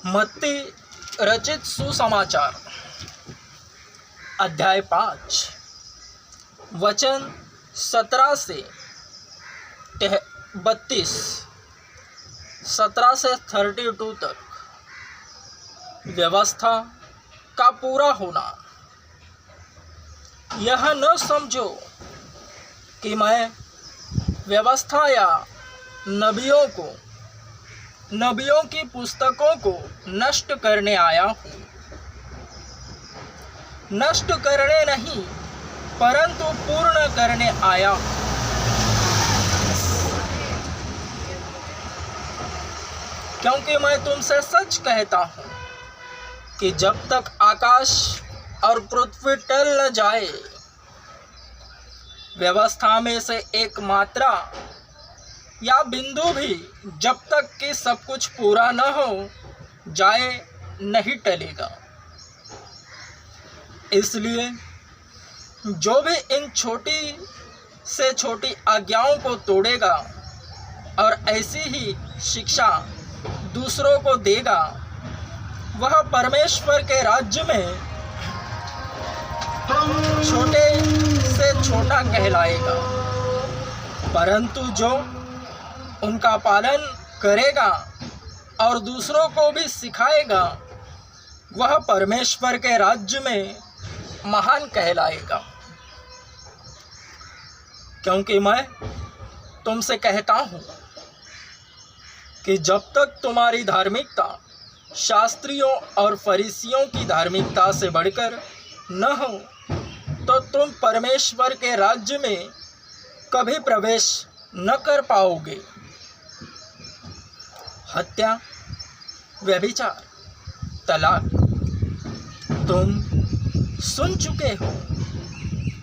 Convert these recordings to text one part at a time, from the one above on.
मत्ती रचित सुसमाचार अध्याय 5 वचन 17 से 32, 17 से 32 तक। व्यवस्था का पूरा होना। यह न समझो कि मैं व्यवस्था या नबियों की पुस्तकों को नष्ट करने आया हूँ। नष्ट करने नहीं, परंतु पूर्ण करने आया हूँ। क्योंकि मैं तुमसे सच कहता हूँ कि जब तक आकाश और पृथ्वी टल न जाए, व्यवस्था में से एक मात्रा या बिंदु भी जब तक कि सब कुछ पूरा न हो जाए नहीं टलेगा। इसलिए जो भी इन छोटी से छोटी आज्ञाओं को तोड़ेगा और ऐसी ही शिक्षा दूसरों को देगा, वह परमेश्वर के राज्य में छोटे से छोटा कहलाएगा। परंतु जो उनका पालन करेगा और दूसरों को भी सिखाएगा, वह परमेश्वर के राज्य में महान कहलाएगा। क्योंकि मैं तुमसे कहता हूँ कि जब तक तुम्हारी धार्मिकता शास्त्रियों और फरीसियों की धार्मिकता से बढ़कर न हो, तो तुम परमेश्वर के राज्य में कभी प्रवेश न कर पाओगे। हत्या, व्यभिचार, तलाक। तुम सुन चुके हो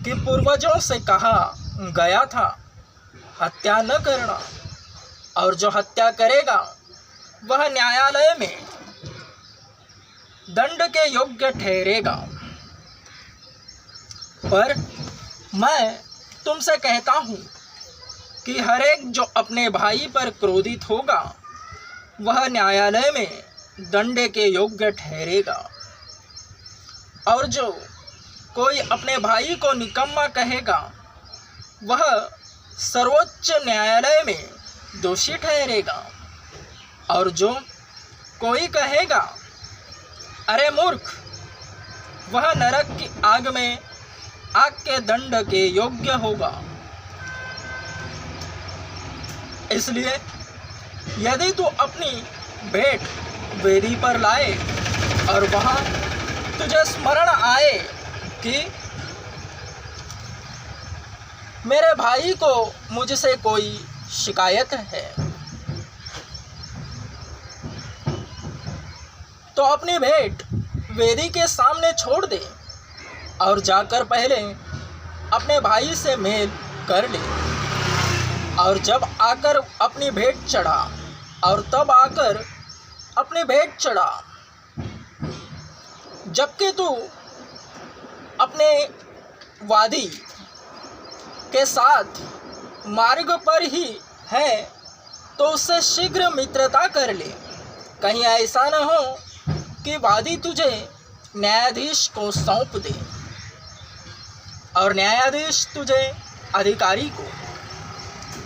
कि पूर्वजों से कहा गया था, हत्या न करना, और जो हत्या करेगा वह न्यायालय में दंड के योग्य ठहरेगा। पर मैं तुमसे कहता हूँ कि हर एक जो अपने भाई पर क्रोधित होगा, वह न्यायालय में दंड के योग्य ठहरेगा। और जो कोई अपने भाई को निकम्मा कहेगा, वह सर्वोच्च न्यायालय में दोषी ठहरेगा। और जो कोई कहेगा, अरे मूर्ख, वह नरक की आग में आग के दंड के योग्य होगा। इसलिए यदि तू अपनी भेंट वेदी पर लाए और वहाँ तुझे स्मरण आए कि मेरे भाई को मुझसे कोई शिकायत है, तो अपनी भेंट वेदी के सामने छोड़ दे और जाकर पहले अपने भाई से मेल कर ले, और जब आकर अपनी भेंट चढ़ा, और तब आकर अपनी भेंट चढ़ा। जबकि तू अपने वादी के साथ मार्ग पर ही है, तो उससे शीघ्र मित्रता कर ले। कहीं ऐसा न हो कि वादी तुझे न्यायाधीश को सौंप दे और न्यायाधीश तुझे अधिकारी को,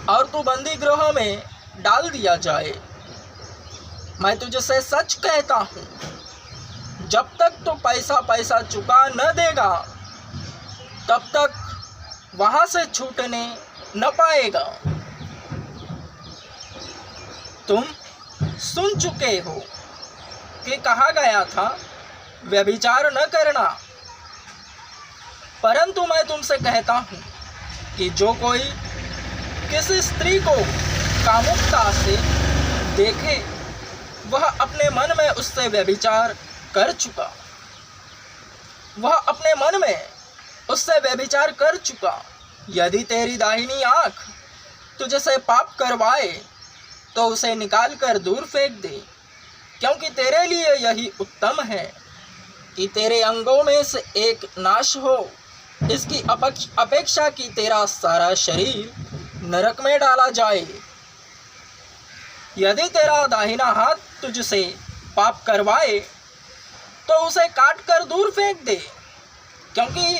और तू बंदी गृह में डाल दिया जाए। मैं तुझसे सच कहता हूँ, जब तक तो पैसा चुका न देगा, तब तक वहाँ से छूटने न पाएगा। तुम सुन चुके हो कि कहा गया था, व्यभिचार न करना। परंतु मैं तुमसे कहता हूँ कि जो कोई किसी स्त्री को कामुकता से देखे, वह अपने मन में उससे व्यभिचार कर चुका। वह अपने मन में उससे व्यभिचार कर चुका। यदि तेरी दाहिनी आँख तुझसे पाप करवाए, तो उसे निकाल कर दूर फेंक दे, क्योंकि तेरे लिए यही उत्तम है कि तेरे अंगों में से एक नाश हो, इसकी अपेक्षा कि तेरा सारा शरीर नरक में डाला जाए। यदि तेरा दाहिना हाथ तुझसे पाप करवाए तो उसे काट कर दूर फेंक दे, क्योंकि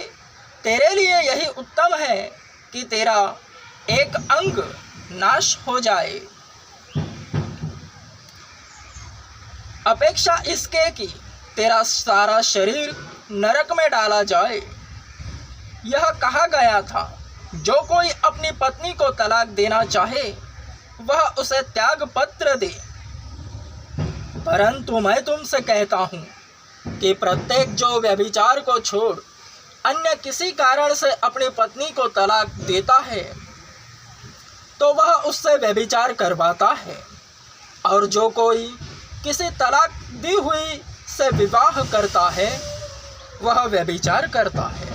तेरे लिए यही उत्तम है कि तेरा एक अंग नाश हो जाए, अपेक्षा इसके कि तेरा सारा शरीर नरक में डाला जाए। यह कहा गया था, जो कोई अपनी पत्नी को तलाक देना चाहे वह उसे त्याग पत्र दे। परंतु मैं तुमसे कहता हूँ कि प्रत्येक जो व्यभिचार को छोड़ अन्य किसी कारण से अपनी पत्नी को तलाक देता है तो वह उससे व्यभिचार करवाता है, और जो कोई किसी तलाक दी हुई से विवाह करता है वह व्यभिचार करता है।